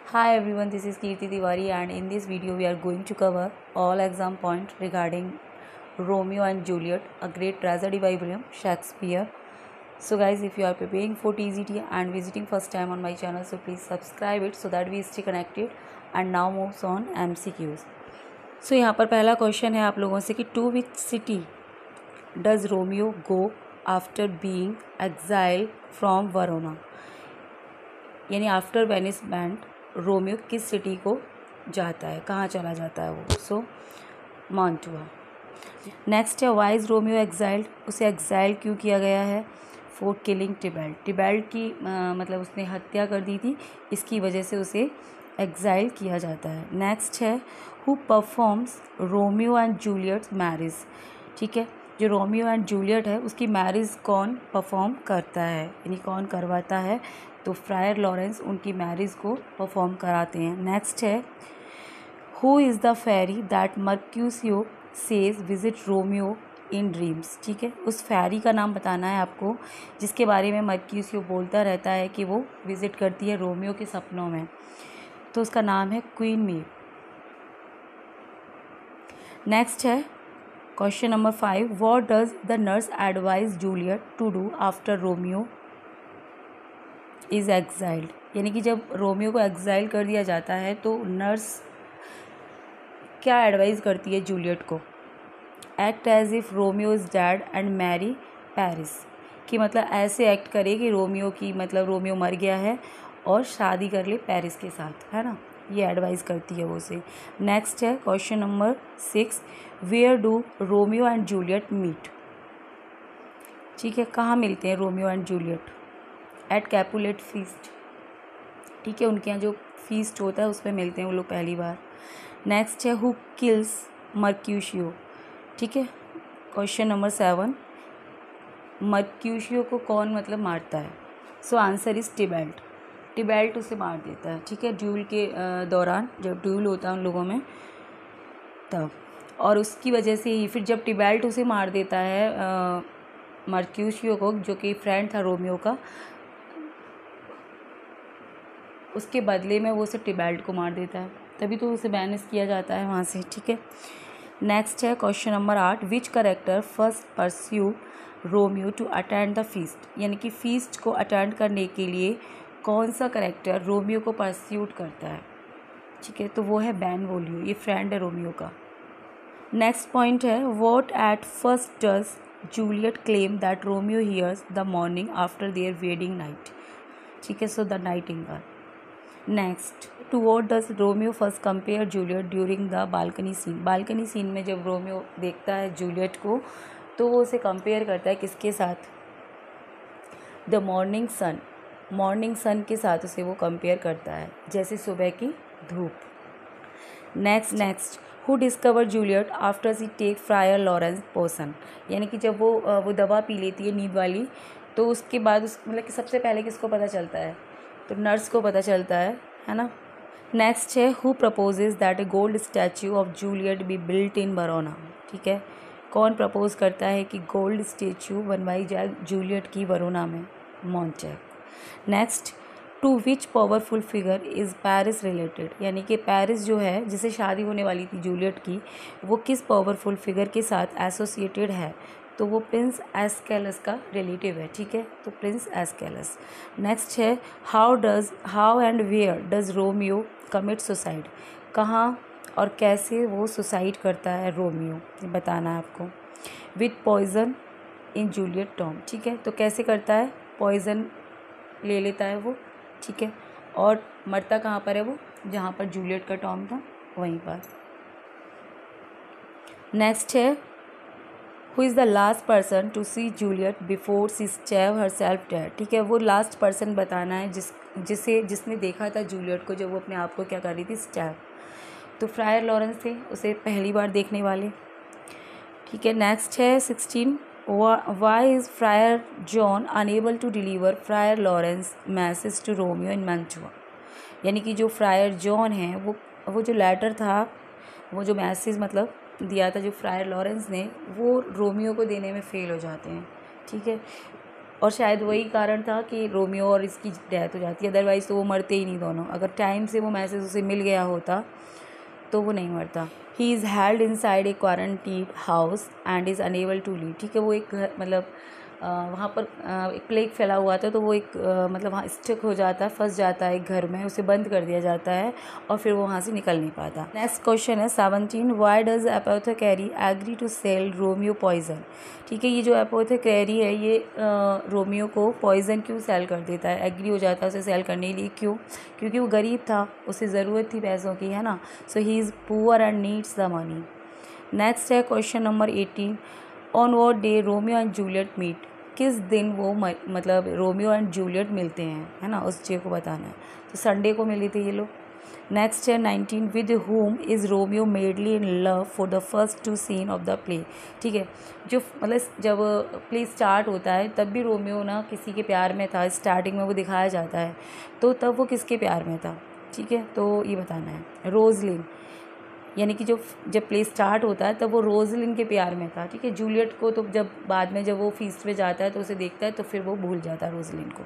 Hi everyone, this is Kirti Tiwari and in this video we are going to cover all exam points regarding Romeo and Juliet, a great tragedy by William Shakespeare. So guys, if you are preparing for TGT and visiting first time on my channel, so please subscribe it so that we stay connected and now moves on MCQs. So यहाँ पर पहला question है आप लोगों से कि to which city does Romeo go after being exiled from Verona? यानी after Venice band Romeo किस सिटी को जाता है, कहाँ चला जाता है वो? सो मॉन्टुआ। नेक्स्ट है वाई इज़ रोमियो एग्जाइल्ड, उसे एग्जाइल क्यों किया गया है? फॉर किलिंग टिबेल्ट, टिबेल्ट की मतलब उसने हत्या कर दी थी, इसकी वजह से उसे एग्जाइल किया जाता है। नेक्स्ट है who performs Romeo and Juliet marriage, ठीक है, जो रोमियो एंड जूलियट है उसकी मैरिज कौन परफॉर्म करता है, यानी कौन करवाता है? तो फ्रायर लॉरेंस उनकी मैरिज को परफॉर्म कराते हैं। नेक्स्ट है who is the fairy that Mercutio says visit Romeo in dreams, ठीक है, उस फेरी का नाम बताना है आपको जिसके बारे में मर्क्यूसियो बोलता रहता है कि वो विजिट करती है रोमियो के सपनों में, तो उसका नाम है क्वीन मीव। नेक्स्ट है question number 5, what does the nurse advise Juliet to do after Romeo is exiled, यानी कि जब रोमियो को एग्जाइल कर दिया जाता है तो नर्स क्या एडवाइस करती है जूलियट को? Act as if Romeo is dead and marry Paris, कि मतलब ऐसे एक्ट करे कि रोमियो की मतलब रोमियो मर गया है और शादी कर ले पेरिस के साथ, है ना, ये एडवाइस करती है वो उसे। नेक्स्ट है question number 6, where do Romeo and Juliet meet, ठीक है, कहाँ मिलते हैं Romeo and Juliet? At Capulet feast, ठीक है, उनके यहाँ जो फीस्ट होता है उसमें मिलते हैं वो लोग पहली बार। नेक्स्ट है हु किल्स मर्क्यूशियो, ठीक है, क्वेश्चन नंबर 7, मर्क्यूशियो को कौन मतलब मारता है? सो आंसर इज टिबेल्ट, टिबेल्ट उसे मार देता है, ठीक है, ड्यूल के दौरान जब ड्यूल होता है उन लोगों में तब, और उसकी वजह से ही फिर जब टिबेल्ट उसे मार देता है मर्क्यूशियो को, जो कि फ्रेंड था रोमियो का, उसके बदले में वो उसे टिबेल्ट को मार देता है, तभी तो उसे बैनिश किया जाता है वहाँ से, ठीक है। नेक्स्ट है question number 8, which character first pursue Romeo to attend the feast, यानी कि फीस्ट को अटेंड करने के लिए कौन सा करेक्टर रोमियो को परस्यूट करता है, ठीक है, तो वो है बेनवोलियो, ये फ्रेंड है रोमियो का। नेक्स्ट पॉइंट है what at first does Juliet claim that Romeo hears the morning after their wedding night, ठीक है, so the nightingale. Next to what does Romeo first compare Juliet during the balcony scene, balcony scene में जब Romeo देखता है Juliet को तो वो उसे कंपेयर करता है किसके साथ? The morning sun, morning sun के साथ उसे वो कंपेयर करता है, जैसे सुबह की धूप। Next who discover Juliet after she take Friar Laurence potion, यानी कि जब वो दवा पी लेती है नींद वाली, तो उसके बाद उस मतलब कि सबसे पहले किसको पता चलता है? तो नर्स को पता चलता है ना। नेक्स्ट है who proposes that a gold statue of Juliet be built in Verona, ठीक है, कौन प्रपोज करता है कि गोल्ड स्टैचू बनवाई जाए जूलियट की वरोना में? Montague. Next to which powerful figure is Paris related, यानी कि पेरिस जो है जिसे शादी होने वाली थी जूलियट की, वो किस पावरफुल फिगर के साथ एसोसिएटेड है? तो वो प्रिंस एस्केलस का रिलेटिव है, ठीक है, तो प्रिंस एस्केलस। नेक्स्ट है how and where does Romeo commit suicide, कहाँ और कैसे वो सुसाइड करता है रोमियो, बताना है आपको। With poison in Juliet tomb, ठीक है, तो कैसे करता है? पॉइजन ले लेता है वो, ठीक है, और मरता कहाँ पर है वो? जहाँ पर जूलियट का टॉम था वहीं पर। नेक्स्ट है who is the last person to see Juliet before she stab herself dead, ठीक है, वो लास्ट पर्सन बताना है जिसने देखा था जूलियट को जब वो अपने आप को क्या कर रही थी, स्टैब, तो फ्रायर लॉरेंस थे उसे पहली बार देखने वाले, ठीक है। नेक्स्ट है 16, why is Friar John unable to deliver Friar Laurence message to Romeo in Mantua, यानी कि जो फ्रायर जॉन है वो जो लेटर था, वो जो मैसेज मतलब दिया था जो फ्रायर लॉरेंस ने, वो रोमियो को देने में फेल हो जाते हैं, ठीक है, और शायद वही कारण था कि रोमियो और इसकी डेथ हो जाती है, अदरवाइज़ तो वो मरते ही नहीं दोनों। अगर टाइम से वो मैसेज उसे मिल गया होता तो वो नहीं मरता। He is held inside a quarantine house and is unable to leave. ठीक है, वो एक घर मतलब वहाँ पर एक प्लेग फैला हुआ था, तो वो एक मतलब वहाँ स्टक हो जाता है, फंस जाता है एक घर में, उसे बंद कर दिया जाता है और फिर वो वहाँ से निकल नहीं पाता। नेक्स्ट क्वेश्चन है 17, why does apothecary agree to sell Romeo poison. ठीक है, ये जो एपोथेकेरी है ये रोमियो को पॉइजन क्यों सेल कर देता है, एग्री हो जाता है उसे सेल करने के लिए। क्यों? क्योंकि वो गरीब था, उसे ज़रूरत थी पैसों की, है ना। So he is poor and needs the money. Next है question number 18, on what day Romeo and Juliet meet. किस दिन वो मतलब रोमियो एंड जूलियट मिलते हैं, है ना, उस डे को बताना है। तो संडे को मिले थे ये लोग। नेक्स्ट है 19, with whom is Romeo madly in love for the first 2 scene of the play. ठीक है, जो मतलब जब प्ले स्टार्ट होता है तब भी रोमियो ना किसी के प्यार में था, स्टार्टिंग में वो दिखाया जाता है, तो तब वो किसके प्यार में था। ठीक है, तो ये बताना है। रोजलिन, यानी कि जब प्ले स्टार्ट होता है तब वो रोजलिन के प्यार में था। ठीक है, जूलियट को तो जब बाद में जब वो फीस्ट पे जाता है तो उसे देखता है तो फिर वो भूल जाता है रोजलिन को।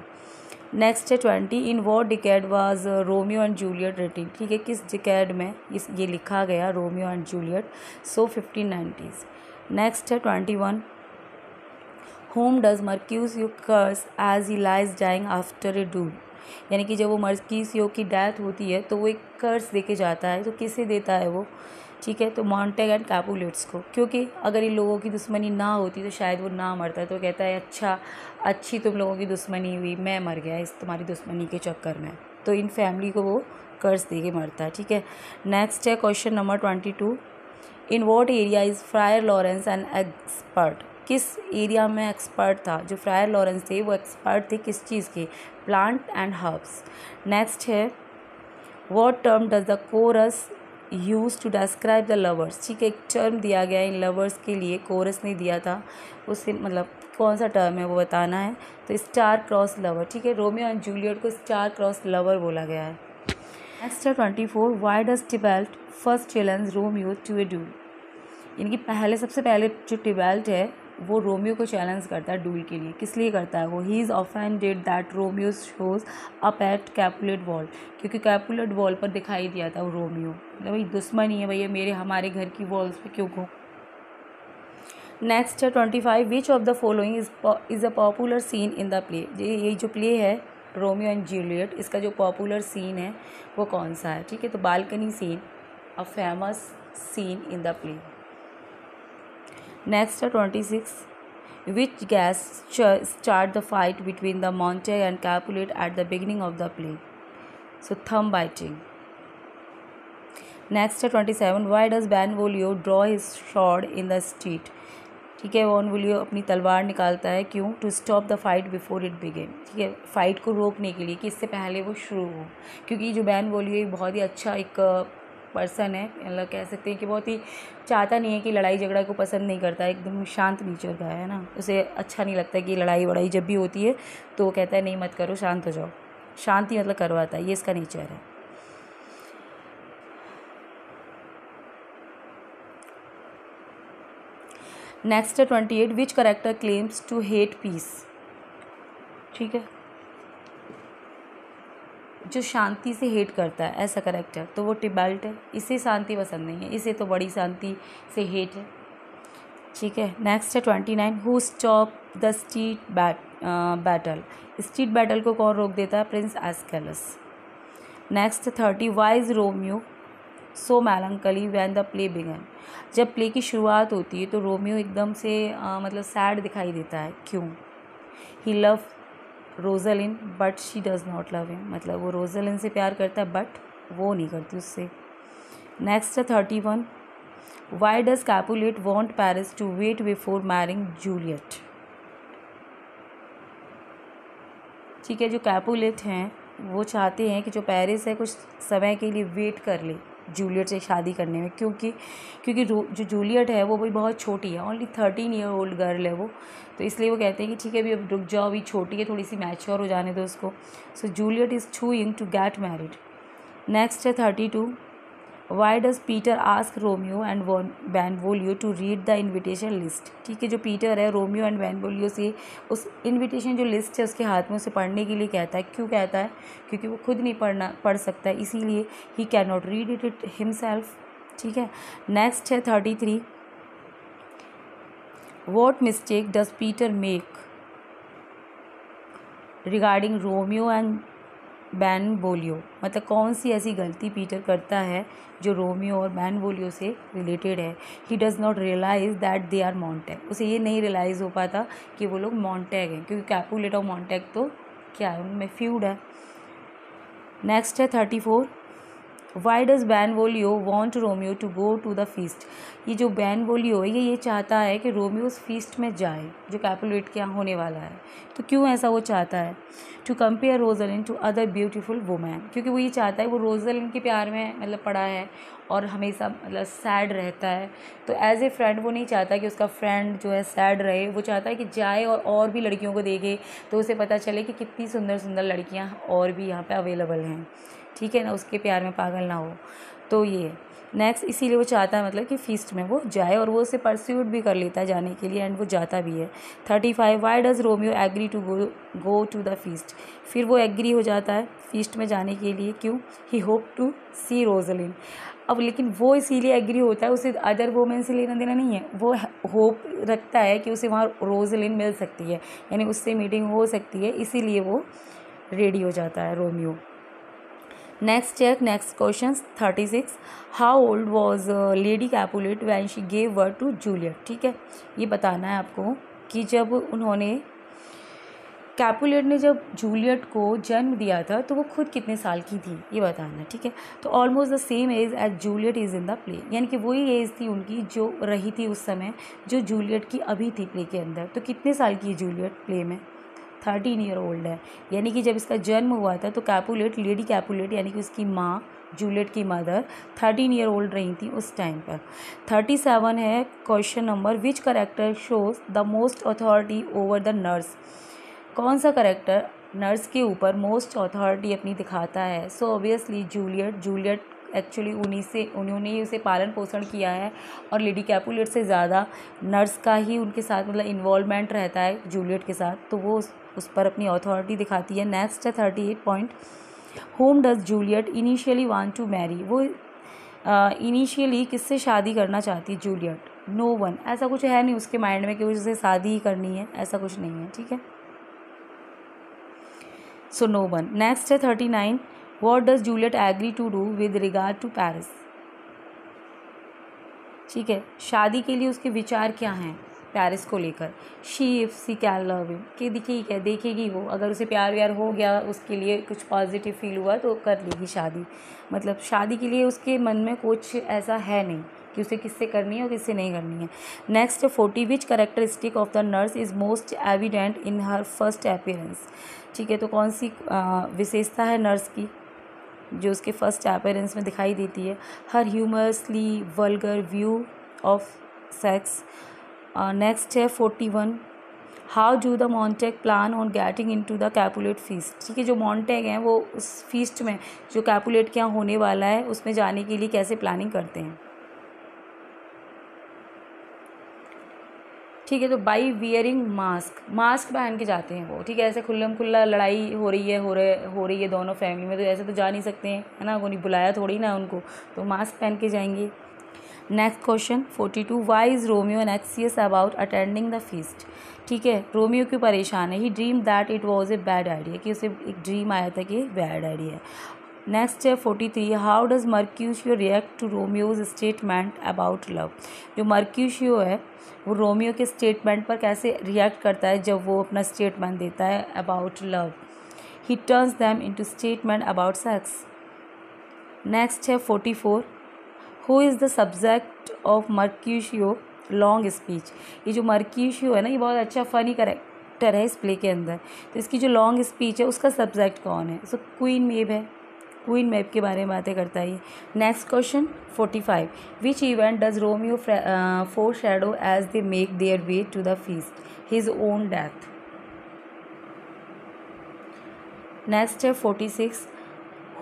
नेक्स्ट है 20, in what decade was Romeo and Juliet written. ठीक है, किस डिकेड में ये लिखा गया Romeo and Juliet. So 1590s। Next है 21, how does Mercutio curse as he lies dying after a duel. यानी कि जब वो मर्क्यूसियो की डेथ होती है तो वो एक कर्स दे के जाता है, तो किसे देता है वो। ठीक है, तो मॉन्टेग एंड कैपुलेट्स को, क्योंकि अगर इन लोगों की दुश्मनी ना होती तो शायद वो ना मरता। तो कहता है अच्छा अच्छी तुम लोगों की दुश्मनी हुई, मैं मर गया इस तुम्हारी दुश्मनी के चक्कर में। तो इन फैमिली को वो कर्स दे के मरता है। ठीक है, नेक्स्ट है question number 22, in what area is Friar Lawrence an expert. किस एरिया में एक्सपर्ट था। जो फ्रायर लॉरेंस थे वो एक्सपर्ट थे किस चीज़ के, प्लांट एंड हर्ब्स। नेक्स्ट है what term does the chorus use to describe the lovers. ठीक है, एक टर्म दिया गया इन लवर्स के लिए, कोरस ने दिया था, उससे मतलब कौन सा टर्म है वो बताना है। तो स्टार क्रॉस लवर। ठीक है, रोमियो एंड जूलियट को स्टार क्रॉस लवर बोला गया है। नेक्स्ट है 24, why does Tybalt first challenge Romeo to a duel. यानी कि सबसे पहले जो टिबेल्ट है वो रोमियो को चैलेंज करता है डूल के लिए। किस लिए करता है वो, he is offended that Romeo shows up at Capulet wall. क्योंकि कैपुलेट वॉल पर दिखाई दिया था वो रोमियो, मतलब भाई दुश्मन ही है भैया, हमारे घर की वॉल्स पे क्यों घूम। नेक्स्ट है 25, विच of the following is a popular scene in the play. ये जो प्ले है रोमियो एंड जूलियट, इसका जो पॉपुलर सीन है वो कौन सा है। ठीक है, तो balcony scene a famous scene in the play. Next है 26, which guess start the fight between the Montague and Capulet at the beginning of the play. So thumb biting. Next है 27, why does Benvolio draw his sword in the street. ठीक है, Benvolio अपनी तलवार निकालता है, क्यों, to stop the fight before it begin. ठीक है, फाइट को रोकने के लिए कि इससे पहले वो शुरू हो। क्योंकि जो बेनवोलियो एक बहुत ही अच्छा एक पर्सन है, मतलब कह सकते हैं कि बहुत ही चाहता नहीं है कि लड़ाई झगड़ा को पसंद नहीं करता है, एकदम शांत नेचर का है ना, उसे अच्छा नहीं लगता कि लड़ाई वड़ाई जब भी होती है तो वो कहता है नहीं मत करो, शांत हो जाओ। शांति मतलब करवाता है, ये इसका नेचर है। नेक्स्ट है 28, which character claims to hate peace. ठीक है, जो शांति से हेट करता है ऐसा करेक्टर, तो वो टिबेल्ट है। इसे शांति पसंद नहीं है, इसे तो बड़ी शांति से हेट है। ठीक है, नेक्स्ट है 29, who stop the street battle. Street battle को कौन रोक देता है, Prince Escalus. Next 30, why is Romeo so melancholy when the play began. जब प्ले की शुरुआत होती है तो रोमियो एकदम से मतलब सैड दिखाई देता है, क्यों, he love Rosaline but she does not love him. मतलब वो रोजलिन से प्यार करता है बट वो नहीं करती उससे। नेक्स्ट है 31, why does Capulet want Paris to wait before marrying Juliet. ठीक है, जो कैपुलेट हैं वो चाहते हैं कि जो पेरिस है कुछ समय के लिए वेट कर ले जूलियट से शादी करने में, क्योंकि जो जूलियट है वो भी बहुत छोटी है, ओनली 13 ईयर ओल्ड गर्ल है वो, तो इसलिए वो कहते हैं कि ठीक है अभी अब रुक जाओ, अभी छोटी है, थोड़ी सी मैच्योर हो जाने दो उसको। So Juliet is too young to get married. Next है 32, why does Peter ask Romeo and Benvolio to read the invitation list. ठीक है, जो पीटर है रोमियो एंड बेनवोलियो से उस इन्विटेशन जो लिस्ट है उसके हाथ में उसे पढ़ने के लिए कहता है। क्यों कहता है? क्योंकि वो खुद नहीं पढ़ सकता है, इसीलिए he can not read it himself. ठीक है, नेक्स्ट है 33, what mistake does Peter make regarding Romeo and Benvolio. मतलब कौन सी ऐसी गलती पीटर करता है जो रोमियो और बेनवोलियो से रिलेटेड है। He does not realise that they are Montague. उसे ये नहीं रियलाइज़ हो पाता कि वो लोग मॉन्टैग हैं, क्योंकि कैपुलेट और मॉन्टैग तो क्या है, उनमें फ्यूड है। नेक्स्ट है 34, why does Benvolio want Romeo to go to the feast. ये जो बेनवोलियो है ये चाहता है कि रोमियो उस फीस्ट में जाए जो कैपुलेट के यहाँ होने वाला है। तो क्यों ऐसा वो चाहता है? To compare Rosaline to other beautiful women, क्योंकि वो ये चाहता है, वो रोजलिन के प्यार में मतलब पड़ा है और हमेशा मतलब सैड रहता है। तो एज ए फ्रेंड वो नहीं चाहता कि उसका फ्रेंड जो है सैड रहे, वो चाहता है कि जाए और भी लड़कियों को देखे, तो उसे पता चले कि कितनी सुंदर सुंदर लड़कियाँ और भी यहाँ पे अवेलेबल हैं। ठीक है ना, उसके प्यार में पागल ना हो। तो ये नेक्स्ट, इसीलिए वो चाहता है मतलब कि फीस्ट में वो जाए, और वो उसे परस्यूट भी कर लेता है जाने के लिए, एंड वो जाता भी है। 35, why does Romeo agree to go to the feast. फिर वो एग्री हो जाता है फीस्ट में जाने के लिए। क्यों? ही होप टू सी रोजलिन। अब लेकिन वो इसीलिए एग्री होता है, उसे अदर वोमेन से लेना देना नहीं है, वो होप रखता है कि उसे वहाँ रोजलिन मिल सकती है, यानी उससे मीटिंग हो सकती है, इसीलिए वो रेडी हो जाता है Romeo. Next check, next question 36, how old was Lady Capulet when she gave birth to Juliet. ठीक है, ये बताना है आपको कि जब उन्होंने कैपुलेट ने जब जूलियट को जन्म दिया था तो वो खुद कितने साल की थी, ये बताना है। ठीक है, तो almost the same age as Juliet is in the play, यानी कि वही एज थी उनकी जो रही थी उस समय जो जूलियट की अभी थी प्ले के अंदर। तो कितने साल की है जूलियट प्ले में? 13 ईयर ओल्ड है, यानी कि जब इसका जन्म हुआ था तो कैपुलेट, लेडी कैपुलेट यानी कि उसकी माँ जूलियट की मदर 13 ईयर ओल्ड रही थी उस टाइम पर। 37 है question number, which character shows the most authority over the nurse. कौन सा करेक्टर नर्स के ऊपर मोस्ट अथॉरिटी अपनी दिखाता है? सो ऑब्वियसली जूलियट एक्चुअली उन्होंने ही उसे पालन पोषण किया है, और लेडी कैपुलेट से ज़्यादा नर्स का ही उनके साथ मतलब इन्वॉल्वमेंट रहता है जूलियट के साथ, तो वो उस पर अपनी अथॉरिटी दिखाती है। नेक्स्ट है 38 point, whom does Juliet initially want to marry. वो इनिशियली किससे शादी करना चाहती है जूलियट? No one. ऐसा कुछ है नहीं उसके माइंड में कि उसे शादी ही करनी है, ऐसा कुछ नहीं है। ठीक है, सो नो वन। नेक्स्ट है 39, what does Juliet agree to do with regard to Paris. ठीक है, शादी के लिए उसके विचार क्या हैं पेरिस को लेकर? She if she can love him, कि ठीक है देखेगी वो, अगर उसे प्यार व्यार हो गया, उसके लिए कुछ पॉजिटिव फील हुआ तो कर लेगी शादी। मतलब शादी के लिए उसके मन में कुछ ऐसा है नहीं कि उसे किससे करनी है और किससे नहीं करनी है। Next 40, which characteristic of the nurse is most evident in her first appearance. ठीक है, तो कौन सी विशेषता है नर्स की जो उसके फर्स्ट अपीयरेंस में दिखाई देती है? Her humorously vulgar view of sex. Next है 41, how do the Montague plan on getting in to the Capulet feast. ठीक है, जो मॉन्टेग हैं वो उस फीस्ट में जो कैपुलेट के यहाँ होने वाला है उसमें जाने के लिए कैसे प्लानिंग करते हैं? ठीक है, तो बाई वियरिंग मास्क पहन के जाते हैं वो। ठीक है, ऐसे खुल्लम खुल्ला लड़ाई हो रही है दोनों फैमिली में, तो ऐसे तो जा नहीं सकते हैं, है ना, उन्हें बुलाया थोड़ी ना उनको, तो मास्क पहन के जाएंगे। Next question 42, why is Romeo anxious about attending the feast. ठीक है, रोमियो क्यों परेशान है? He dream that it was a bad idea, कि उसे एक ड्रीम आया था कि बैड आइडिया है। नेक्स्ट है 43, how does Mercutio react to Romeo's statement about love. जो मर्क्यूशियो है वो रोमियो के स्टेटमेंट पर कैसे रिएक्ट करता है जब वो अपना स्टेटमेंट देता है about love? He turns them into statement about sex. Next है 44, who is the subject of Mercutio long speech. ये जो मर्क्यूशियो है ना, ये बहुत अच्छा फनी करेक्टर है इस प्ले के अंदर, तो इसकी जो लॉन्ग स्पीच है उसका सब्जेक्ट कौन है? सो क्वीन मेब है, क्वीन मेब के बारे में बातें करता है ये। Next question 45, which event does Romeo foreshadow as they make their way to the feast? His own death. Next है 46,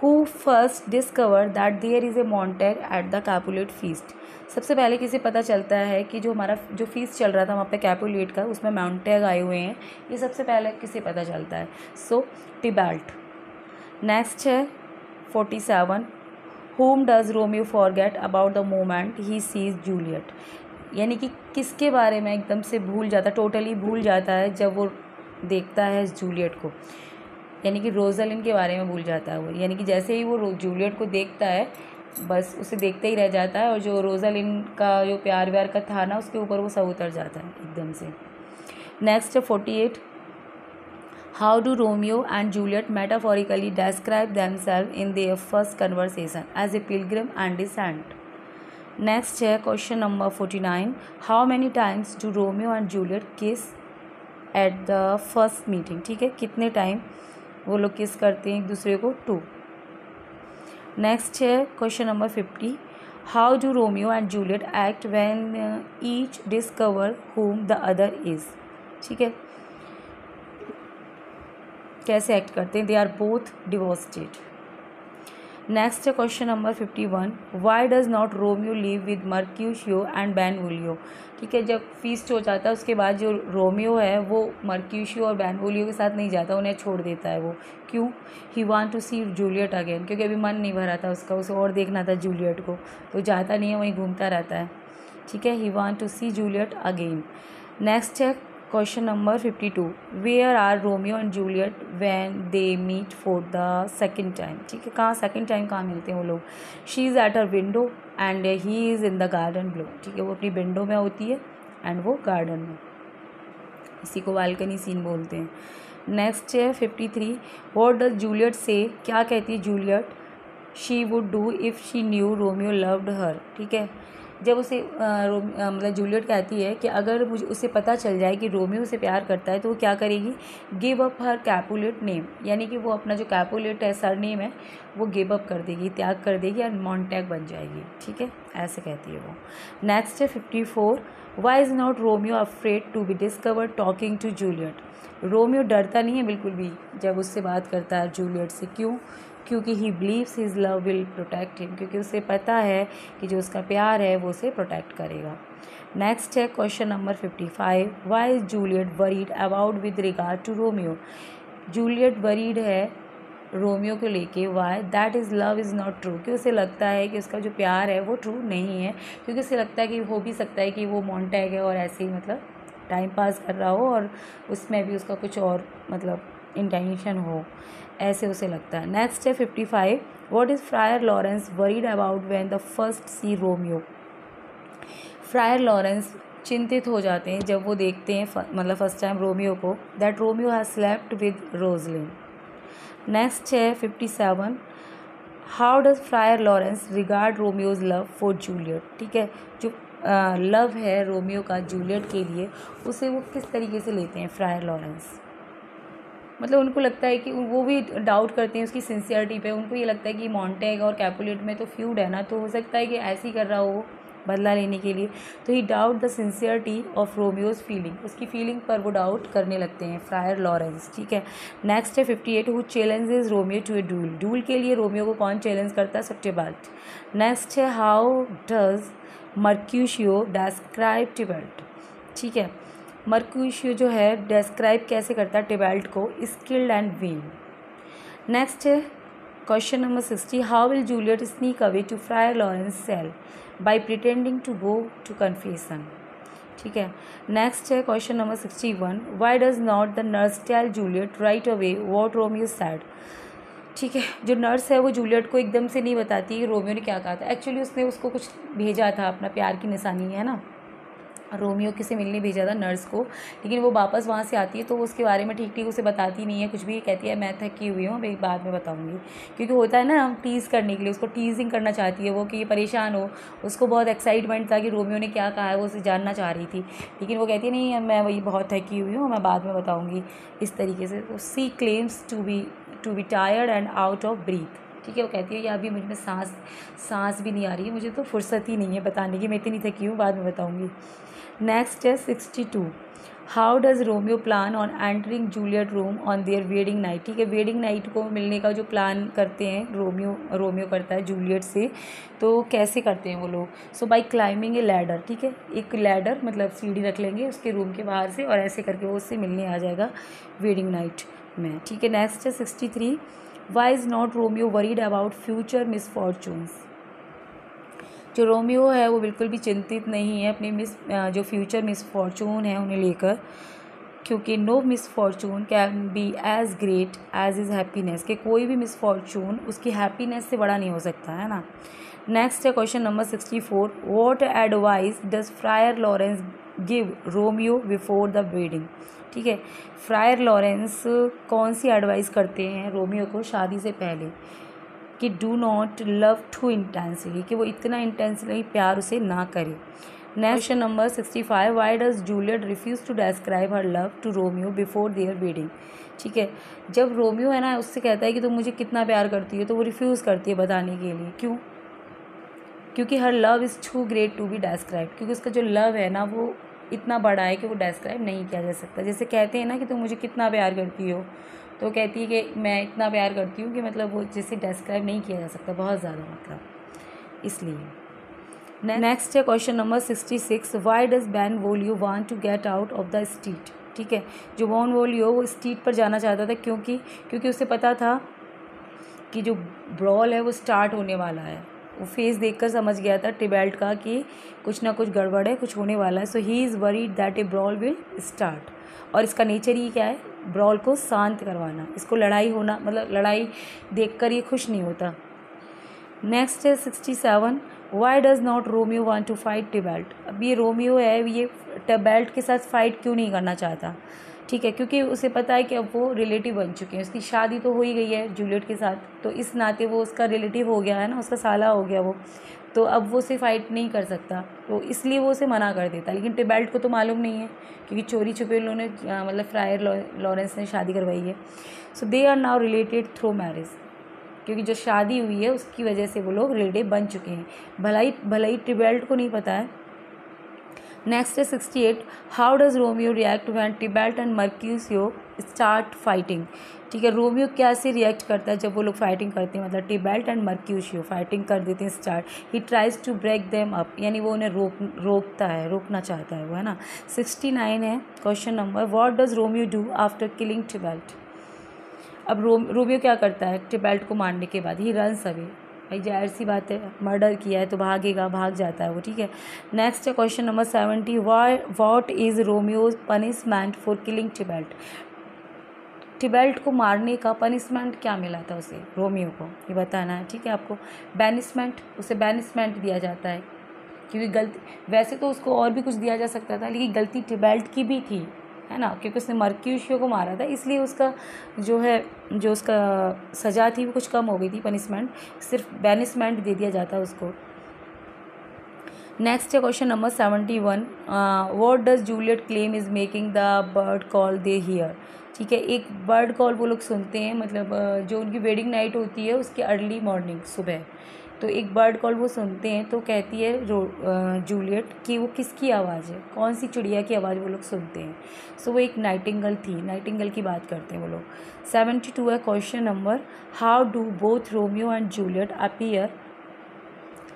who first discover that there is a Montague at the Capulet feast. सबसे पहले किसे पता चलता है कि जो हमारा जो फीस्ट चल रहा था वहाँ पे कैपुलेट का, उसमें मॉन्टेग आए हुए हैं, ये सबसे पहले किसे पता चलता है? सो टिबैल्ट। नेक्स्ट है 47, whom does Romeo forget about the moment he sees Juliet। यानी कि किसके बारे में एकदम से भूल जाता, टोटली भूल जाता है जब वो देखता है जूलियट को, यानी कि रोज़लिन के बारे में भूल जाता है वो। यानी कि जैसे ही वो जूलियट को देखता है बस उसे देखते ही रह जाता है, और जो रोज़लिन का जो प्यार व्यार का था ना उसके ऊपर वो सब उतर जाता है एकदम से। नेक्स्ट है 48, how do Romeo and Juliet metaphorically describe themselves in their first conversation as a pilgrim and a saint. Next है question number 49, how many times do Romeo and Juliet kiss at the first meeting. ठीक है, कितने time वो लोग किस करते हैं एक दूसरे को? 2। नेक्स्ट है question number 50, how do Romeo and Juliet act when each discover whom the other is. ठीक है, कैसे एक्ट करते हैं? दे आर बोथ डिवोस्टेड। नेक्स्ट है question number 51, why does not Romeo live with Mercutio and Benvolio. ठीक है, जब फीस्ट हो जाता है उसके बाद जो रोमियो है वो मर्क्यूशियो और बेनवोलियो के साथ नहीं जाता, उन्हें छोड़ देता है वो। क्यों? He want to see Juliet again, क्योंकि अभी मन नहीं भरा था उसका, उसे और देखना था जूलियट को, तो जाता नहीं है, वहीं घूमता रहता है। ठीक है, he want to see Juliet again. Next है question number 52, where are Romeo and Juliet when they meet for the second time. ठीक है, कहाँ सेकेंड टाइम कहाँ मिलते हैं वो लोग? She is at her window and he is in the garden below. ठीक है, वो अपनी विंडो में होती है एंड वो गार्डन में, इसी को बालकनी सीन बोलते हैं। नेक्स्ट है 53, व्हाट डज जूलियट से, क्या कहती है Juliet she would do if she knew Romeo loved her. ठीक है, जब उसे मतलब जूलियट कहती है कि अगर मुझे उसे पता चल जाए कि रोमियो उसे प्यार करता है तो वो क्या करेगी? गिव अप हर कैपुलेट नेम, यानी कि वो अपना जो कैपुलेट है सर नेम है वो गिव अप कर देगी, त्याग कर देगी और मॉन्टेग बन जाएगी। ठीक है, ऐसे कहती है वो। नेक्स्ट है 54, why is not Romeo afraid to be discovered talking to Juliet. Romeo डरता नहीं है बिल्कुल भी जब उससे बात करता है जूलियट से। क्यों? क्योंकि he believes his love will protect him, क्योंकि उसे पता है कि जो उसका प्यार है वो उसे प्रोटेक्ट करेगा। नेक्स्ट है question number 55, why is Juliet worried about with regard to Romeo. Juliet worried है रोमियो को लेके, why? That is love is not true, कि उसे लगता है कि उसका जो प्यार है वो ट्रू नहीं है, क्योंकि उसे लगता है कि हो भी सकता है कि वो मॉन्टेग है और ऐसे ही मतलब टाइम पास कर रहा हो और उसमें भी उसका कुछ और मतलब इंटेंशन हो, ऐसे उसे लगता है। नेक्स्ट है 55, what is Friar Laurence worried about when the first see Romeo. Friar Laurence चिंतित हो जाते हैं जब वो देखते हैं मतलब फर्स्ट टाइम रोमियो को, that Romeo has slept with Rosaline. Next है 57, how does Friar Laurence regard Romeo's love for Juliet. ठीक है, जो लव है रोमियो का जूलियट के लिए उसे वो किस तरीके से लेते हैं फ्रायर लॉरेंस? मतलब उनको लगता है कि वो भी डाउट करते हैं उसकी सिंसियरिटी पे, उनको ये लगता है कि मॉन्टेग और कैपुलेट में तो फ्यूड है ना, तो हो सकता है कि ऐसे ही कर रहा हो बदला लेने के लिए, तो he doubt the sincerity of Romeo's feeling, उसकी फीलिंग पर वो डाउट करने लगते हैं फ्रायर लॉरेंस। ठीक है, नेक्स्ट है 58, who challenges Romeo to a डूल। डूल के लिए रोमियो को कौन चैलेंज करता है? टिबैल्ट। नेक्स्ट है हाउ डज मर्क्यूशियो डिस्क्राइब टिबैल्ट। ठीक है, मर्क्यूशियो जो है डिस्क्राइब कैसे करता है टिबैल्ट को? Skilled and vain. नेक्स्ट है question number 60, how will Juliet sneak away to Friar Laurence cell by pretending to go to confession. ठीक है, नेक्स्ट है question number 61, why does not the nurse tell Juliet right away what Romeo said. ठीक है, जो nurse है वो Juliet को एकदम से नहीं बताती कि रोमियो ने क्या कहा था। एक्चुअली उसने उसको कुछ भेजा था, अपना प्यार की निशानी है ना, रोमियो किसे मिलने भेजा था नर्स को, लेकिन वो वापस वहाँ से आती है तो वो उसके बारे में ठीक ठीक उसे बताती नहीं है कुछ भी, कहती है मैं थकी हुई हूँ, मैं बाद में बताऊँगी। क्योंकि होता है ना, हम टीज़ करने के लिए उसको टीजिंग करना चाहती है वो, कि ये परेशान हो, उसको बहुत एक्साइटमेंट था कि रोमियो ने क्या कहा है, वो उसे जानना चाह रही थी, लेकिन वो कहती है नहीं मैं वही बहुत थकी हुई हूँ, मैं बाद में बताऊँगी, इस तरीके से। तो she claims to be tired and out of breath. ठीक है, वो कहती है या अभी मुझ में सांस भी नहीं आ रही है, मुझे तो फुर्सत ही नहीं है बताने की, मैं इतनी थकी हूँ, बाद में बताऊँगी। नेक्स्ट है 62, how does Romeo plan on entering Juliet room on their wedding night, ठीक है, वेडिंग नाइट को मिलने का जो प्लान करते हैं रोमियो करता है जूलियट से, तो कैसे करते हैं वो लोग। So by climbing A ladder, ठीक है, एक लैडर मतलब सीढ़ी रख लेंगे उसके रूम के बाहर से और ऐसे करके वो उससे मिलने आ जाएगा वेडिंग नाइट में, ठीक है। नेक्स्ट है 63, why is not Romeo worried about future misfortunes. जो रोमियो है वो बिल्कुल भी चिंतित नहीं है अपनी जो फ्यूचर मिसफॉर्चून है उन्हें लेकर, क्योंकि no misfortune can be as great as is happiness, कि कोई भी मिसफॉर्चून उसकी हैप्पीनेस से बड़ा नहीं हो सकता है ना। नेक्स्ट है question number 64, what advice does Friar Lawrence give Romeo before the wedding, ठीक है, फ्रायर लॉरेंस कौन सी एडवाइस करते हैं रोमियो को शादी से पहले, कि do not love too intensely, कि वो इतना इंटेंसली प्यार उसे ना करे। Question number 65, why does Juliet refuse to describe her love to Romeo before their wedding, ठीक है, जब रोमियो है ना उससे कहता है कि तुम मुझे कितना प्यार करती है तो वो रिफ्यूज़ करती है बताने के लिए, क्यों, क्योंकि her love is too great to be describe, क्योंकि उसका जो लव है ना वो इतना बड़ा है कि वो डिस्क्राइब नहीं किया जा सकता। जैसे कहते हैं ना कि तुम मुझे कितना प्यार करती हो, तो कहती है कि मैं इतना प्यार करती हूँ कि मतलब वो जैसे डिस्क्राइब नहीं किया जा सकता, बहुत ज़्यादा मतलब, इसलिए। नेक्स्ट है question number 66, why does Benvolio want to get out of the street, ठीक है, जो बेनवोलियो वो स्ट्रीट पर जाना चाहता था, क्योंकि उसे पता था कि जो ब्रॉल है वो स्टार्ट होने वाला है, वो फेस देखकर समझ गया था टिबेल्ट का कि कुछ ना कुछ गड़बड़ है, कुछ होने वाला है। So he is worried that a brawl will start, और इसका नेचर ही क्या है, ब्रॉल को शांत करवाना, इसको लड़ाई होना मतलब लड़ाई देखकर ये खुश नहीं होता। नेक्स्ट है 67, why does not Romeo want to fight Tybalt, अब ये रोमियो है ये टिबेल्ट के साथ फाइट क्यों नहीं करना चाहता, ठीक है, क्योंकि उसे पता है कि अब वो रिलेटिव बन चुके हैं, उसकी शादी तो हो ही गई है जूलियट के साथ, तो इस नाते वो उसका रिलेटिव हो गया है ना, उसका साला हो गया वो, तो अब वो उसे फाइट नहीं कर सकता, तो इसलिए वो उसे मना कर देता। लेकिन टिबेल्ट को तो मालूम नहीं है, क्योंकि चोरी छुपे उन्होंने मतलब फ्रायर लॉरेंस ने शादी करवाई है। So they are now related through marriage, क्योंकि जो शादी हुई है उसकी वजह से वो लोग रिलेटिव बन चुके हैं, भला ही टिबेल्ट को नहीं पता है। नेक्स्ट है 68, how does Romeo react when Tybalt and Mercutio start fighting, ठीक है, रोमियो कैसे रिएक्ट करता है जब वो लोग फाइटिंग करते हैं, मतलब टिबेल्ट एंड मर्क्यूसियो फाइटिंग कर देते हैं start. He tries to break them up, यानी वो उन्हें रोकना चाहता है वो, है ना। 69 है question number, what does Romeo do after killing टिबेल्ट, अब रोमियो क्या करता है टिबेल्ट को मारने के बाद, ही रन्स अवे, भाई जाहिर सी बात है मर्डर किया है तो भाग जाता है वो, ठीक है। नेक्स्ट है question number 70, what is Romeo's punishment for killing टिबेल्ट, टिबेल्ट को मारने का पनिशमेंट क्या मिला था उसे रोमियो को, ये बताना है, ठीक है आपको। बैनिसमेंट, उसे बैनिसमेंट दिया जाता है, क्योंकि गलती वैसे तो उसको और भी कुछ दिया जा सकता था, लेकिन गलती टिबेल्ट की भी थी, है ना, क्योंकि उसने मर्क्यूशियो को मारा था, इसलिए उसका जो उसका सज़ा थी वो कुछ कम हो गई थी, पनिशमेंट, सिर्फ बैनिसमेंट दे दिया जाता है उसको। नेक्स्ट है question number 71, what does Juliet claim is making the bird call they hear, ठीक है, एक बर्ड कॉल वो लोग सुनते हैं, मतलब जो उनकी वेडिंग नाइट होती है उसके अर्ली मॉर्निंग सुबह, तो एक बर्ड कॉल वो सुनते हैं, तो कहती है जूलियट कि वो किसकी आवाज़ है, कौन सी चिड़िया की आवाज़ वो लोग सुनते हैं। सो वो एक नाइटिंगेल थी, नाइटिंगेल की बात करते हैं वो लोग। 72 है question number, how do both Romeo and Juliet appear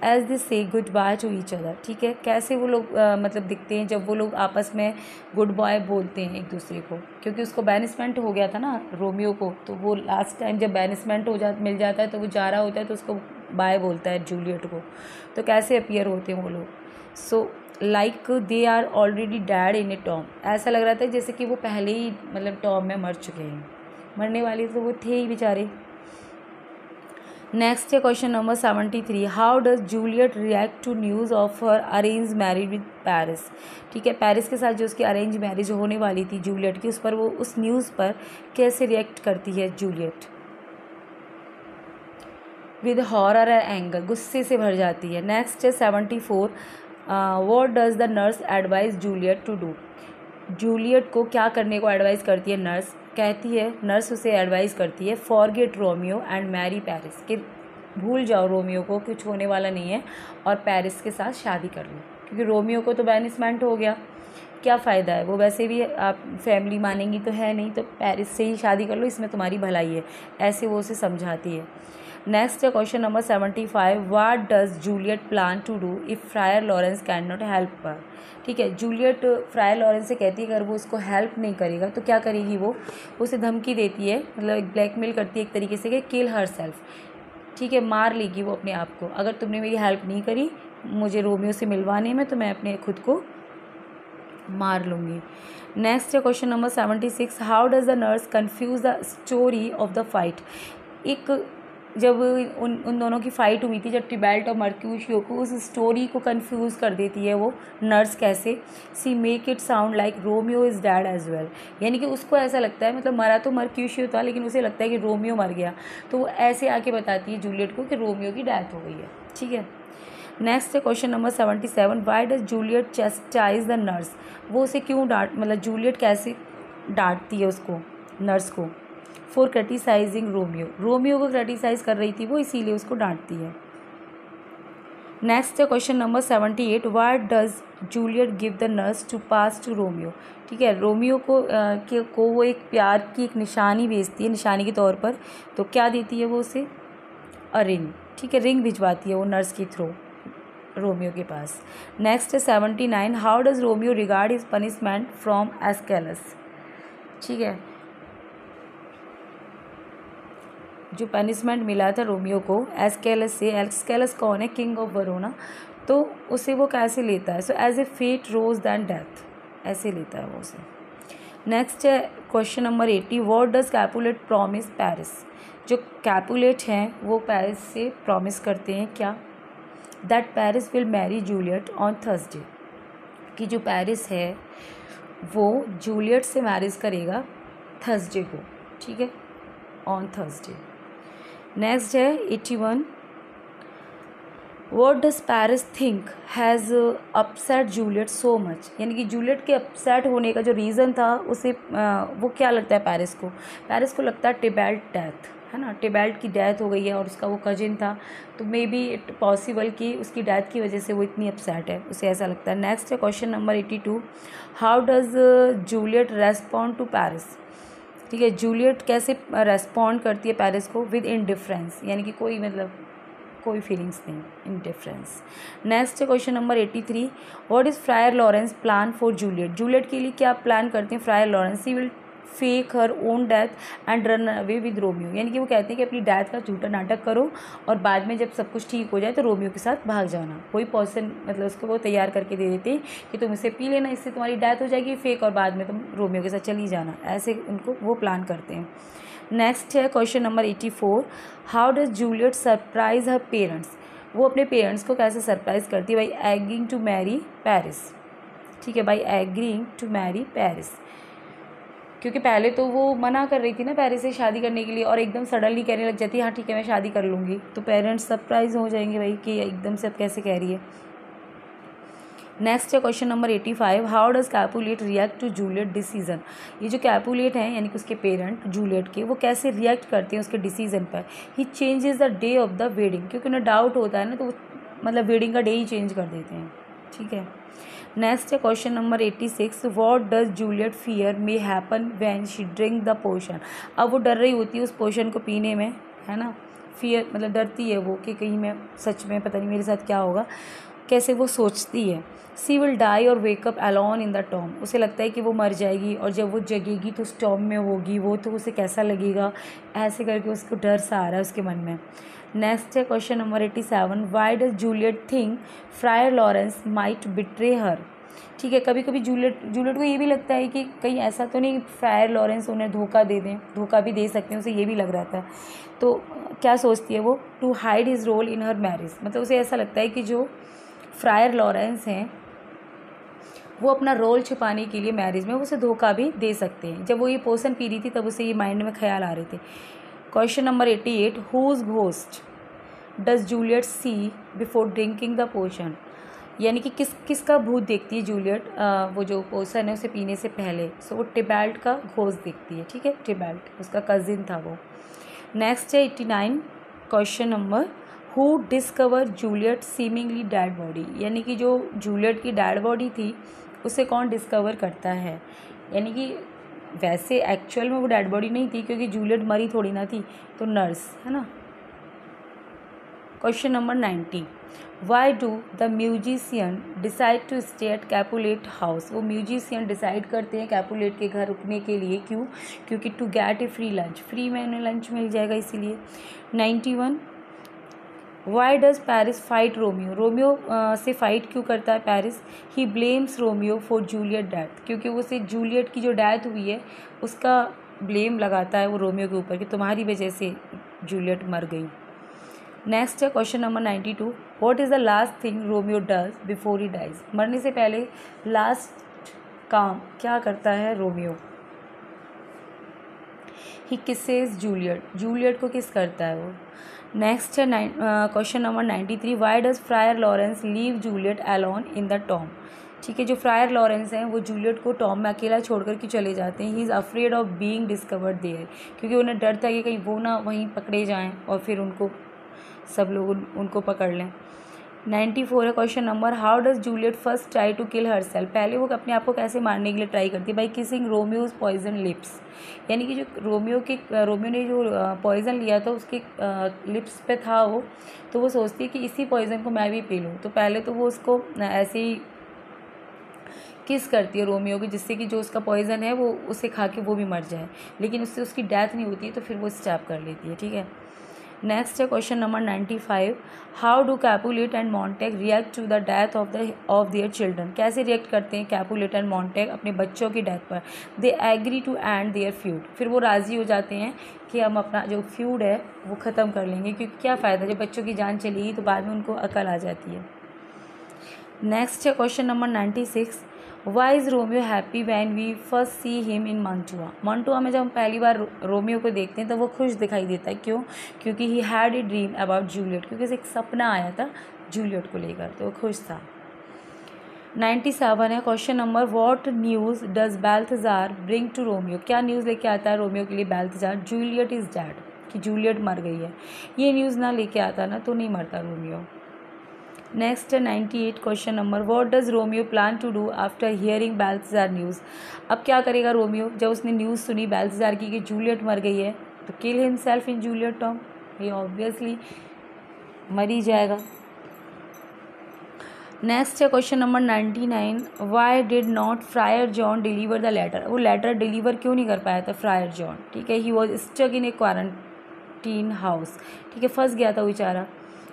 as they say goodbye to each other, ठीक है, कैसे वो लोग मतलब दिखते हैं जब वो लोग आपस में गुड बाय बोलते हैं एक दूसरे को, क्योंकि उसको बैनिसमेंट हो गया था ना रोमियो को, तो वो लास्ट टाइम जब बैनिसमेंट मिल जाता है तो वो जा रहा होता है तो उसको बाय बोलता है जूलियट को, तो कैसे अपीयर होते हैं वो लोग। So like they are already dead in a tomb, ऐसा लग रहा था जैसे कि वो पहले ही मतलब टॉम में मर चुके हैं, मरने वाले तो वो थे ही बेचारे। नेक्स्ट है question number 73, how does Juliet react to news of her arrange marriage with Paris, ठीक है, पेरिस के साथ जो उसकी अरेंज मैरिज होने वाली थी जूलियट की, उस पर वो उस न्यूज़ पर कैसे रिएक्ट करती है Juliet, with horror and anger, गुस्से से भर जाती है। नेक्स्ट है 74, what does the nurse advise Juliet to do, Juliet को क्या करने को एडवाइस करती है नर्स, कहती है नर्स उसे एडवाइस करती है forget Romeo and marry Paris, कि भूल जाओ रोमियो को, कुछ होने वाला नहीं है, और पेरिस के साथ शादी कर लो, क्योंकि रोमियो को तो बैनिसमेंट हो गया, क्या फ़ायदा है, वो वैसे भी आप फैमिली मानेंगी तो है नहीं, तो पेरिस से ही शादी कर लो, इसमें तुम्हारी भलाई है, ऐसे वो उसे समझाती है। नेक्स्ट है question number 75, what does Juliet plan to do if Friar Laurence can not help her. ठीक है, जूलियट फ्रायर लॉरेंस से कहती है अगर वो उसको हेल्प नहीं करेगा तो क्या करेगी, वो उसे धमकी देती है, मतलब ब्लैकमेल करती है एक तरीके से कि किल हर सेल्फ। ठीक है, मार लेगी वो अपने आप को, अगर तुमने मेरी हेल्प नहीं करी मुझे रोमियो से मिलवाने में तो मैं अपने खुद को मार लूँगी। नेक्स्ट है question number 76, how does the nurse confuse the story of the fight. एक जब उन दोनों की फ़ाइट हुई थी, जब टिबेल्ट और मर्क्यूशियो को, उस स्टोरी को कंफ्यूज कर देती है वो नर्स। कैसे, she make it sound like Romeo is dead as well, यानी कि उसको ऐसा लगता है, मतलब मरा तो मर्क्यूशियो था लेकिन उसे लगता है कि रोमियो मर गया, तो वो ऐसे आके बताती है जूलियट को कि रोमियो की डेथ हो गई है। ठीक है, नेक्स्ट है question number 77, Y does Juliet chastise the nurse. वो उसे क्यों मतलब जूलियट कैसे डांटती है उसको, नर्स को, फॉर क्रिटिसाइजिंग रोमियो। रोमियो को क्रिटिसाइज कर रही थी वो, इसीलिए उसको डांटती है। नेक्स्ट है question number 78, why does Juliet give the nurse to pass to Romeo. ठीक है, रोमियो को वो एक प्यार की एक निशानी भेजती है, निशानी के तौर पर, तो क्या देती है वो उसे, अ रिंग। ठीक है, रिंग भिजवाती है वो नर्स के थ्रू रोमियो के पास। नेक्स्ट है 79, how does Romeo regard his punishment from Escalus. ठीक है, जो पनिशमेंट मिला था रोमियो को एस्केलस से, एस्केलस कौन है, किंग ऑफ वरोना, तो उसे वो कैसे लेता है, so as a fate worse than death, ऐसे लेता है वो उसे। नेक्स्ट है question number 80, what does Capulet promise Paris. जो कैपुलेट हैं वो पेरिस से प्रॉमिस करते हैं क्या, that Paris will marry Juliet on Thursday, कि जो पेरिस है वो जूलियट से मैरिज करेगा थर्सडे को। ठीक है, ऑन थर्सडे। नेक्स्ट है 81, what does Paris think has upset Juliet so much. यानी कि जूलियट के अपसेट होने का जो रीज़न था उसे वो क्या लगता है पेरिस को, पेरिस को लगता है टिबेल्ट डेथ, है ना, टिबेल्ट की डेथ हो गई है और उसका वो कजिन था, तो मे बी इट पॉसिबल कि उसकी डेथ की वजह से वो इतनी अपसेट है, उसे ऐसा लगता है। नेक्स्ट है question number 82, how does Juliet respond to Paris. ठीक है, जूलियट कैसे रेस्पॉन्ड करती है पेरिस को, विद इनडिफरेंस, यानी कि कोई मतलब कोई फीलिंग्स नहीं, indifference. Next question number 83, what is Friar Laurence plan for Juliet. Juliet के लिए क्या प्लान करते हैं fryer Lawrence, he will fake her own death and run away with Romeo. यानी कि वो कहते हैं कि अपनी डेथ का झूठा नाटक करो और बाद में जब सब कुछ ठीक हो जाए तो रोमियो के साथ भाग जाना। कोई पर्सन मतलब उसको वो तैयार करके दे देते हैं कि तुम इसे पी लेना, इससे तुम्हारी डेथ हो जाएगी फेक, और बाद में तुम रोमियो के साथ चली जाना, ऐसे उनको वो प्लान करते हैं। नेक्स्ट है question number 84, how does Juliet surprise her parents. वो अपने पेरेंट्स को कैसे सरप्राइज करती है, by agreeing to marry Paris. ठीक है, by agreeing to marry Paris, क्योंकि पहले तो वो मना कर रही थी ना पेरिस से शादी करने के लिए, और एकदम सडनली कहने लग जाती है हाँ ठीक है मैं शादी कर लूँगी, तो पेरेंट्स सरप्राइज हो जाएंगे भाई कि एकदम से अब कैसे कह रही है। नेक्स्ट है question number 85, how does Capulet react to Juliet decision. ये जो कैपुलेट हैं यानी कि उसके पेरेंट जूलियट के, वो कैसे रिएक्ट करते हैं उसके डिसीजन पर। He changes the day of the wedding, क्योंकि उन्हें डाउट होता है ना, तो मतलब वेडिंग का डे ही चेंज कर देते हैं। ठीक है, नेक्स्ट है question number 86, what does Juliet fear may happen when she drink the potion. अब वो डर रही होती है उस पोशन को पीने में, है ना, फियर मतलब डरती है वो कि कहीं मैं सच में पता नहीं मेरे साथ क्या होगा, कैसे वो सोचती है। सी विल डाई और wake up alone in the Tom, उसे लगता है कि वो मर जाएगी और जब वो जगेगी तो उस टॉम में होगी वो, तो उसे कैसा लगेगा, ऐसे करके उसको डर सा आ रहा है उसके मन में। नेक्स्ट है question number 87, why does Juliet think Friar Laurence might betray her. ठीक है, कभी कभी जूलियट को ये भी लगता है कि कहीं ऐसा तो नहीं फ्रायर लॉरेंस उन्हें धोखा दे दें, धोखा भी दे सकते हैं, उसे ये भी लग रहा था। तो क्या सोचती है वो, to hide his role in her marriage, मतलब उसे ऐसा लगता है कि जो फ्रायर लॉरेंस हैं वो अपना रोल छुपाने के लिए मैरिज में उसे धोखा भी दे सकते हैं। जब वो ये पोशन पी रही थी तब उसे ये माइंड में ख्याल आ रहे थे। Question number 88, whose ghost does Juliet see before drinking the potion. यानी कि किसका भूत देखती है जूलियट वो जो पोशन है उसे पीने से पहले, सो वो टिबेल्ट का घोस्ट देखती है। ठीक है, टिबेल्ट उसका कजिन था वो। नेक्स्ट है 89 question number, who discover Juliet seemingly dead body. यानी कि जो जूलियट की डेड बॉडी थी उसे कौन डिस्कवर करता है, यानी कि वैसे एक्चुअल में वो डेड बॉडी नहीं थी क्योंकि जूलियट मरी थोड़ी ना थी, तो नर्स है ना। Question number 90, why do the musician decide to stay at Capulet house. वो म्यूजिशियन डिसाइड करते हैं कैपुलेट के घर रुकने के लिए, क्यों? क्योंकि to get a free lunch, free में उन्हें लंच मिल जाएगा इसीलिए। 91, why does Paris fight Romeo. Romeo से फाइट क्यों करता है Paris? He blames Romeo for Juliet death, क्योंकि वो से जूलियट की जो डेथ हुई है उसका ब्लेम लगाता है वो रोमियो के ऊपर कि तुम्हारी वजह से जूलियट मर गई। नेक्स्ट है question number 92, what is the last thing Romeo does before he dies. मरने से पहले लास्ट काम क्या करता है Romeo? He kisses Juliet, Juliet को किस करता है वो। नेक्स्ट है question number 93, why does Friar Laurence leave Juliet alone in the tomb. ठीक है, जो फ्रायर लॉरेंस हैं वो जूलियट को टॉम में अकेला छोड़कर क्यों चले जाते हैं? He is afraid of being discovered there, क्योंकि उन्हें डर था कि कहीं वो ना वहीं पकड़े जाएं और फिर उनको सब लोग उनको पकड़ लें। 94 है question number, how does Juliet first try to kill herself. पहले वो अपने आप को कैसे मारने के लिए ट्राई करती है? By kissing Romeo's poison lips, यानी कि जो रोमियो ने जो पॉइजन लिया था उसके लिप्स पे था वो, तो वो सोचती है कि इसी पॉइजन को मैं भी पी लूँ। तो पहले तो वो उसको ऐसे ही किस करती है रोमियो की, जिससे कि जो उसका पॉइजन है वो उसे खा के वो भी मर जाए, लेकिन उससे उसकी डेथ नहीं होती है, तो फिर वो स्टैप कर लेती है। ठीक है, नेक्स्ट है question number 95, how do Capulet and Montague react to the death of their children. कैसे रिएक्ट करते हैं कैपुलेट एंड मॉन्टेग अपने बच्चों की डेथ पर? They agree to end their feud, फिर वो राज़ी हो जाते हैं कि हम अपना जो फ्यूड है वो ख़त्म कर लेंगे, क्योंकि क्या फ़ायदा, जब बच्चों की जान चलेगी तो बाद में उनको अकल आ जाती है। नेक्स्ट है question number 96, why is Romeo happy when we first see him in Mantua. Mantua में जब हम पहली बार रोमियो को देखते हैं तो वो खुश दिखाई देता है, क्यों? क्योंकि he had a dream about Juliet, क्योंकि उसे एक सपना आया था जूलियट को लेकर, तो वो खुश था। 97 है question number, what news does Balthasar bring to Romeo. क्या न्यूज़ लेके आता है रोमियो के लिए बाल्थजार? जूलियट इज़ डेड, कि जूलियट मर गई है। ये न्यूज़ ना लेके आता ना तो नहीं मरता रोमियो। नेक्स्ट है 98 question number, what does Romeo plan to do after hearing Balthasar news. अब क्या करेगा रोमियो जब उसने न्यूज़ सुनी बाल्थजार की कि जूलियट मर गई है? तो kill himself in Juliet tomb, ये ऑब्वियसली मर ही जाएगा। नेक्स्ट है question number 99, why did not Friar John deliver the letter. वो लेटर डिलीवर क्यों नहीं कर पाया था फ्रायर जॉन? ठीक है, he was stuck in a quarantine house. ठीक है, फंस गया था बेचारा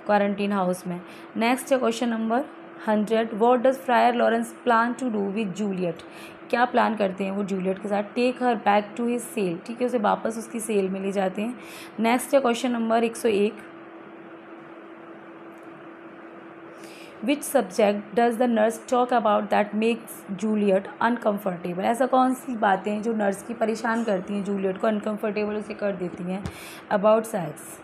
क्वारंटीन हाउस में। नेक्स्ट है question number 100, what does Friar Laurence plan to do with Juliet. क्या प्लान करते हैं वो जूलियट के साथ? Take her back to his cell. ठीक है, उसे वापस उसकी सेल में ले जाते हैं। नेक्स्ट है question number 101, which subject does the nurse talk about that makes Juliet uncomfortable. ऐसा कौन सी बातें हैं जो नर्स की परेशान करती हैं जूलियट को, अनकम्फर्टेबल उसे कर देती हैं? About sex.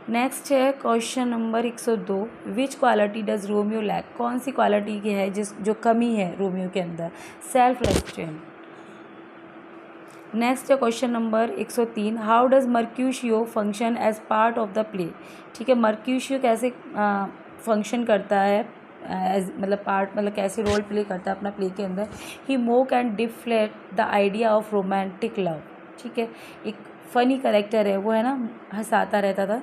नेक्स्ट है question number 102, which quality does Romeo lack. कौन सी क्वालिटी की है जो कमी है रोमियो के अंदर? Self restraint. नेक्स्ट है question number 103, how does Mercutio function as part of the play. ठीक है, मर्क्यूशियो कैसे फंक्शन करता है एज मतलब कैसे रोल प्ले करता है अपना प्ले के अंदर? He mock and deflect the idea of romantic love. ठीक है, एक फ़नी करेक्टर है वो, है ना, हंसाता रहता था।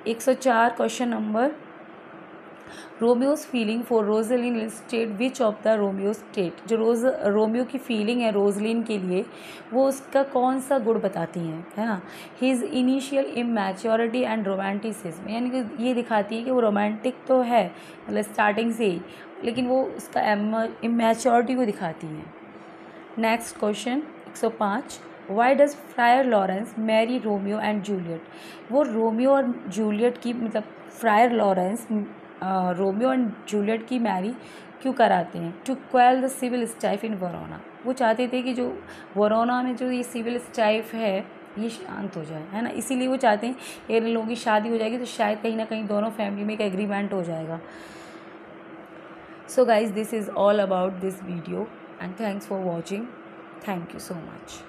104 question number, Romeo's feeling for Rosaline state which of the Romeo state. जो रोमियो की फीलिंग है रोजलिन के लिए वो उसका कौन सा गुण बताती हैं, है ना? His initial immaturity and romanticism, यानी कि ये दिखाती है कि वो रोमांटिक तो है मतलब स्टार्टिंग से ही, लेकिन वो उसका इमैच्योरिटी को दिखाती हैं। Next question 105, why does Friar Laurence marry Romeo and Juliet. वो रोमियो और जूलियट की मतलब Friar Laurence Romeo and Juliet की मैरी क्यों कराते हैं? To quell the civil strife in Verona. वो चाहते थे कि जो वरोना में जो ये सिविल स्ट्राइफ है ये शांत हो जाए, है ना, इसीलिए वो चाहते हैं कि इन लोगों की शादी हो जाएगी तो शायद कहीं ना कहीं दोनों फैमिली में एक एग्रीमेंट हो जाएगा। So guys, this is all about this video and thanks for watching. Thank you so much.